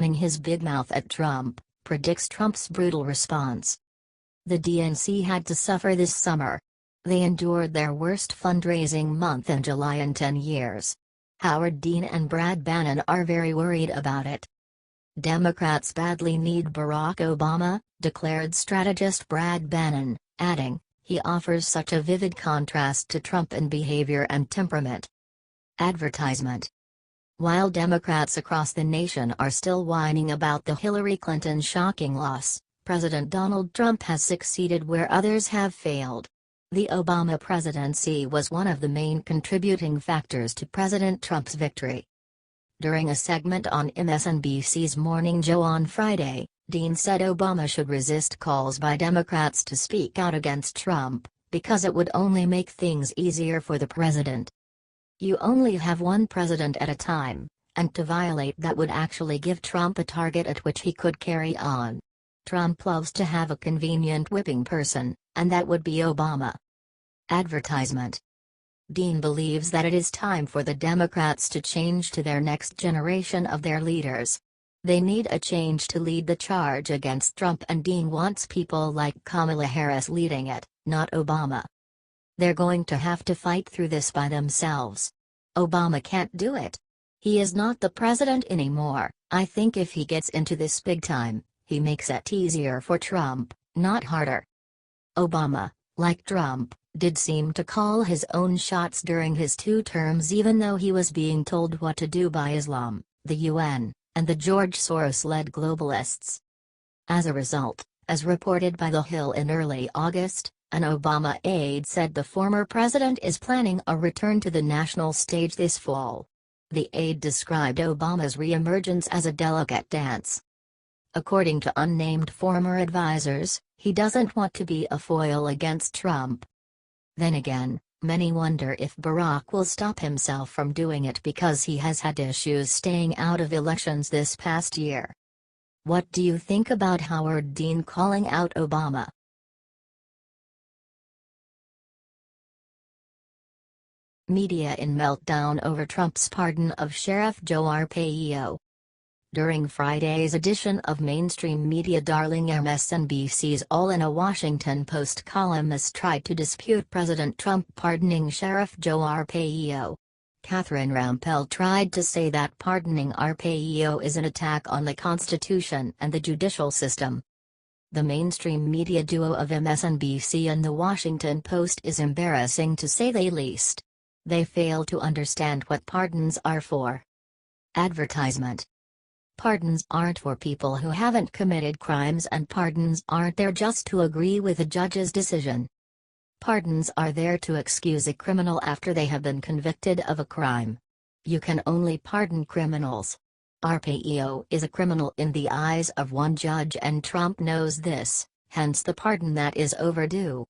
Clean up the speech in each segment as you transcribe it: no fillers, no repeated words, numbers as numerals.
his big mouth at Trump, predicts Trump's brutal response. The DNC had to suffer this summer. They endured their worst fundraising month in July in 10 years. Howard Dean and Brad Bannon are very worried about it. Democrats badly need Barack Obama, declared strategist Brad Bannon, adding, he offers such a vivid contrast to Trump in behavior and temperament. Advertisement. While Democrats across the nation are still whining about the Hillary Clinton shocking loss, President Donald Trump has succeeded where others have failed. The Obama presidency was one of the main contributing factors to President Trump's victory. During a segment on MSNBC's Morning Joe on Friday, Dean said Obama should resist calls by Democrats to speak out against Trump, because it would only make things easier for the president. You only have one president at a time, and to violate that would actually give Trump a target at which he could carry on. Trump loves to have a convenient whipping person, and that would be Obama. Advertisement. Dean believes that it is time for the Democrats to change to their next generation of their leaders. They need a change to lead the charge against Trump, and Dean wants people like Kamala Harris leading it, not Obama. They're going to have to fight through this by themselves. Obama can't do it. He is not the president anymore. I think if he gets into this big time, he makes it easier for Trump, not harder. Obama, like Trump, did seem to call his own shots during his 2 terms, even though he was being told what to do by Islam, the UN, and the George Soros-led globalists. As a result, as reported by The Hill in early August, an Obama aide said the former president is planning a return to the national stage this fall. The aide described Obama's re-emergence as a delicate dance. According to unnamed former advisors, he doesn't want to be a foil against Trump. Then again, many wonder if Barack will stop himself from doing it because he has had issues staying out of elections this past year. What do you think about Howard Dean calling out Obama? Media in meltdown over Trump's pardon of Sheriff Joe Arpaio. During Friday's edition of mainstream media darling MSNBC's All in a Washington Post columnist tried to dispute President Trump pardoning Sheriff Joe Arpaio. Catherine Rampell tried to say that pardoning Arpaio is an attack on the Constitution and the judicial system. The mainstream media duo of MSNBC and The Washington Post is embarrassing to say the least. They fail to understand what pardons are for. Advertisement. Pardons aren't for people who haven't committed crimes, and pardons aren't there just to agree with a judge's decision. Pardons are there to excuse a criminal after they have been convicted of a crime. You can only pardon criminals. Arpaio is a criminal in the eyes of one judge, and Trump knows this, hence the pardon that is overdue.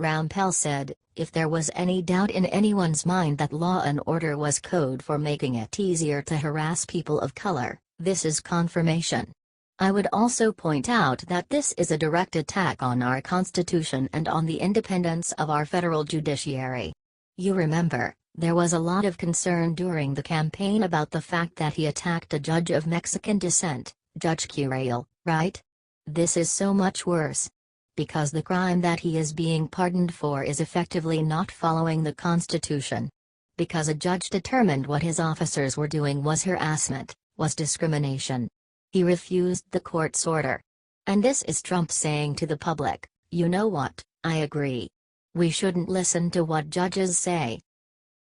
Rampell said, if there was any doubt in anyone's mind that law and order was code for making it easier to harass people of color, this is confirmation. I would also point out that this is a direct attack on our Constitution and on the independence of our federal judiciary. You remember, there was a lot of concern during the campaign about the fact that he attacked a judge of Mexican descent, Judge Curiel, right? This is so much worse. Because the crime that he is being pardoned for is effectively not following the Constitution. Because a judge determined what his officers were doing was harassment, was discrimination. He refused the court's order. And this is Trump saying to the public, you know what, I agree. We shouldn't listen to what judges say.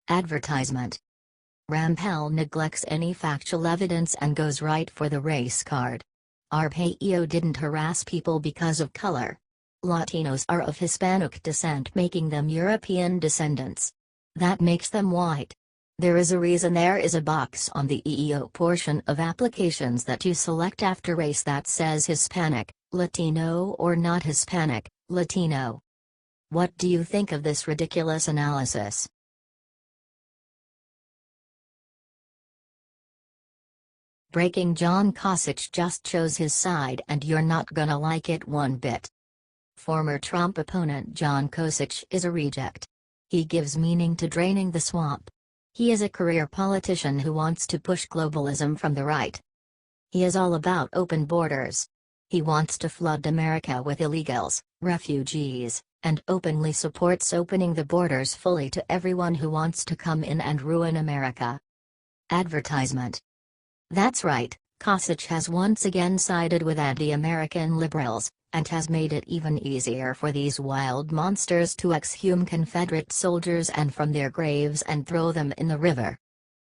Advertisement. Rampell neglects any factual evidence and goes right for the race card. Arpaio didn't harass people because of color. Latinos are of Hispanic descent, making them European descendants. That makes them white. There is a reason there is a box on the EEO portion of applications that you select after race that says Hispanic, Latino, or not Hispanic, Latino. What do you think of this ridiculous analysis? Breaking: John Kasich just chose his side and you're not gonna like it one bit. Former Trump opponent John Kasich is a reject. He gives meaning to draining the swamp. He is a career politician who wants to push globalism from the right. He is all about open borders. He wants to flood America with illegals, refugees, and openly supports opening the borders fully to everyone who wants to come in and ruin America. Advertisement. That's right, Kasich has once again sided with anti-American liberals, and has made it even easier for these wild monsters to exhume Confederate soldiers and from their graves and throw them in the river.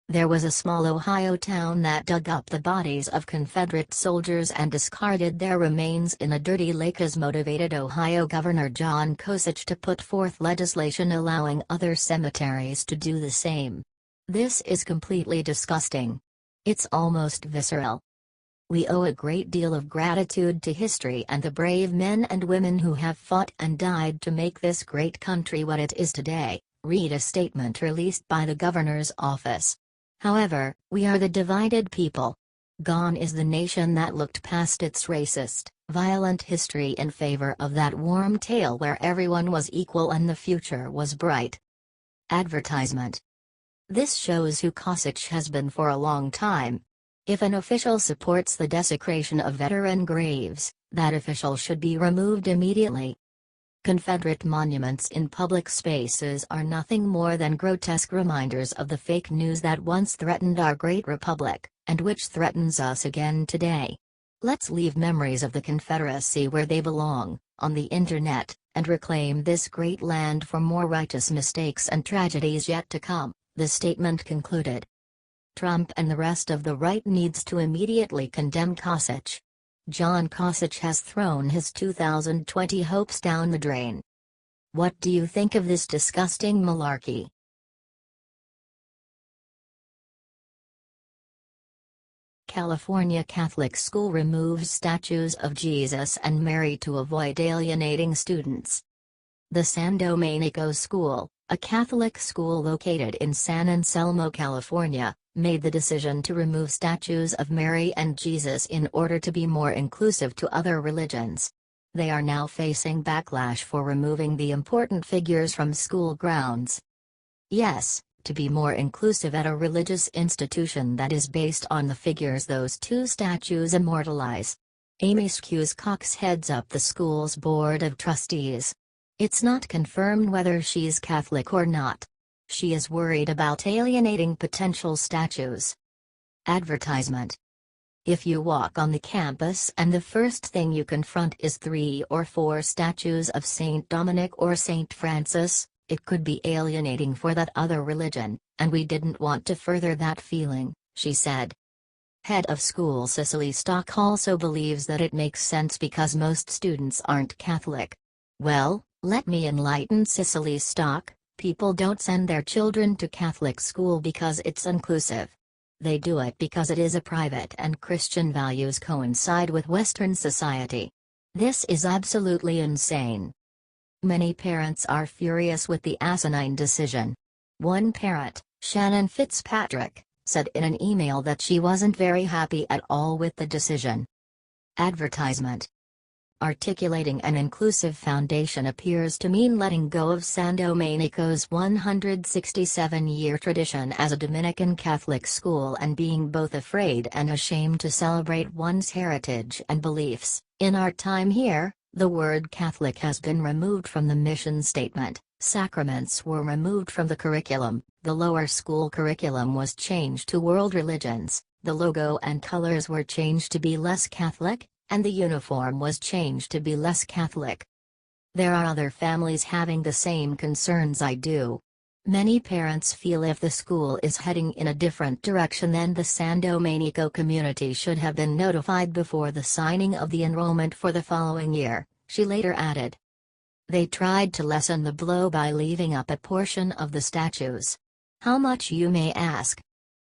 There was a small Ohio town that dug up the bodies of Confederate soldiers and discarded their remains in a dirty lake as motivated Ohio Governor John Kasich to put forth legislation allowing other cemeteries to do the same. This is completely disgusting. It's almost visceral. We owe a great deal of gratitude to history and the brave men and women who have fought and died to make this great country what it is today, read a statement released by the governor's office. However, we are the divided people. Gone is the nation that looked past its racist, violent history in favor of that warm tale where everyone was equal and the future was bright. Advertisement. This shows who Kasich has been for a long time. If an official supports the desecration of veteran graves, that official should be removed immediately. Confederate monuments in public spaces are nothing more than grotesque reminders of the fake news that once threatened our great republic, and which threatens us again today. Let's leave memories of the Confederacy where they belong, on the internet, and reclaim this great land for more righteous mistakes and tragedies yet to come, the statement concluded. Trump and the rest of the right needs to immediately condemn Kasich. John Kasich has thrown his 2020 hopes down the drain. What do you think of this disgusting malarkey? California Catholic school removes statues of Jesus and Mary to avoid alienating students. The San Domenico School, a Catholic school located in San Anselmo, California, made the decision to remove statues of Mary and Jesus in order to be more inclusive to other religions. They are now facing backlash for removing the important figures from school grounds. Yes, to be more inclusive at a religious institution that is based on the figures those two statues immortalize. Amy Skuse Cox heads up the school's board of trustees. It's not confirmed whether she's Catholic or not. She is worried about alienating potential statues. Advertisement. If you walk on the campus and the first thing you confront is 3 or 4 statues of Saint Dominic or Saint Francis, it could be alienating for that other religion, and we didn't want to further that feeling, she said. Head of school Cicely Stock also believes that it makes sense because most students aren't Catholic. Well, let me enlighten Cicely Stock. People don't send their children to Catholic school because it's inclusive. They do it because it is a private and Christian values coincide with Western society. This is absolutely insane. Many parents are furious with the asinine decision. One parent, Shannon Fitzpatrick, said in an email that she wasn't very happy at all with the decision. Advertisement. Articulating an inclusive foundation appears to mean letting go of San Domenico's 167-year tradition as a Dominican Catholic school and being both afraid and ashamed to celebrate one's heritage and beliefs. In our time here, the word Catholic has been removed from the mission statement, sacraments were removed from the curriculum, the lower school curriculum was changed to world religions, the logo and colors were changed to be less Catholic, and the uniform was changed to be less Catholic. There are other families having the same concerns I do. Many parents feel if the school is heading in a different direction then the San Domenico community should have been notified before the signing of the enrollment for the following year, she later added. They tried to lessen the blow by leaving up a portion of the statues. How much, you may ask?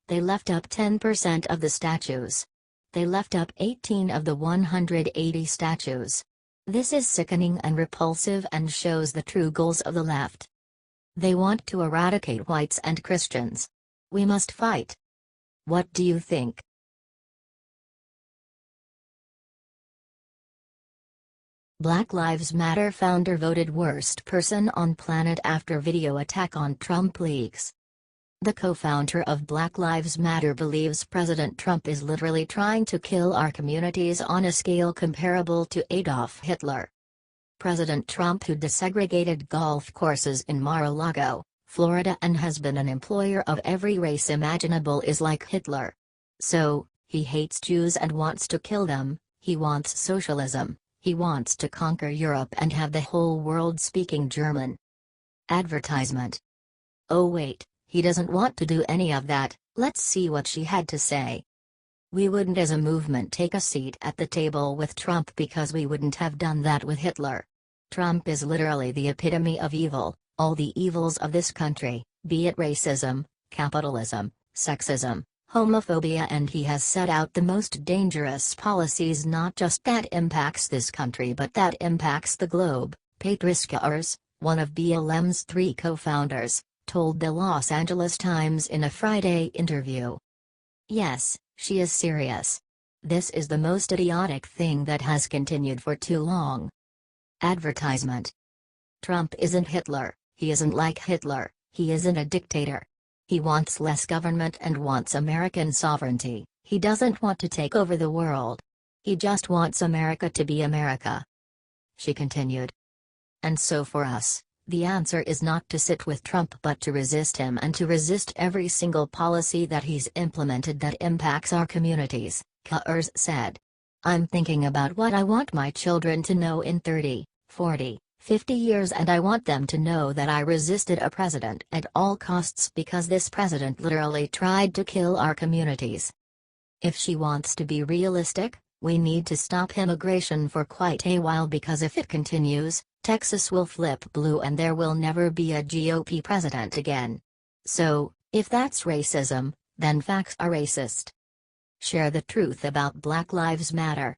They left up 10% of the statues. They left up 18 of the 180 statues. This is sickening and repulsive and shows the true goals of the left. They want to eradicate whites and Christians. We must fight. What do you think? Black Lives Matter founder voted worst person on planet after video attack on Trump leaks. The co-founder of Black Lives Matter believes President Trump is literally trying to kill our communities on a scale comparable to Adolf Hitler. President Trump, who desegregated golf courses in Mar-a-Lago, Florida, and has been an employer of every race imaginable, is like Hitler. So, he hates Jews and wants to kill them. He wants socialism. He wants to conquer Europe and have the whole world speaking German. Advertisement. Oh wait, he doesn't want to do any of that. Let's see what she had to say. We wouldn't as a movement take a seat at the table with Trump because we wouldn't have done that with Hitler. Trump is literally the epitome of evil, all the evils of this country, be it racism, capitalism, sexism, homophobia, and he has set out the most dangerous policies, not just that impacts this country but that impacts the globe. Patricia Urs, one of BLM's 3 co-founders, told the Los Angeles Times in a Friday interview. Yes, she is serious. This is the most idiotic thing that has continued for too long. Advertisement. Trump isn't Hitler, he isn't like Hitler, he isn't a dictator. He wants less government and wants American sovereignty. He doesn't want to take over the world. He just wants America to be America. She continued. And so for us, the answer is not to sit with Trump but to resist him and to resist every single policy that he's implemented that impacts our communities, Urs said. I'm thinking about what I want my children to know in 30, 40, 50 years, and I want them to know that I resisted a president at all costs because this president literally tried to kill our communities. If she wants to be realistic, we need to stop immigration for quite a while because if it continues, Texas will flip blue and there will never be a GOP president again. So, if that's racism, then facts are racist. Share the truth about Black Lives Matter.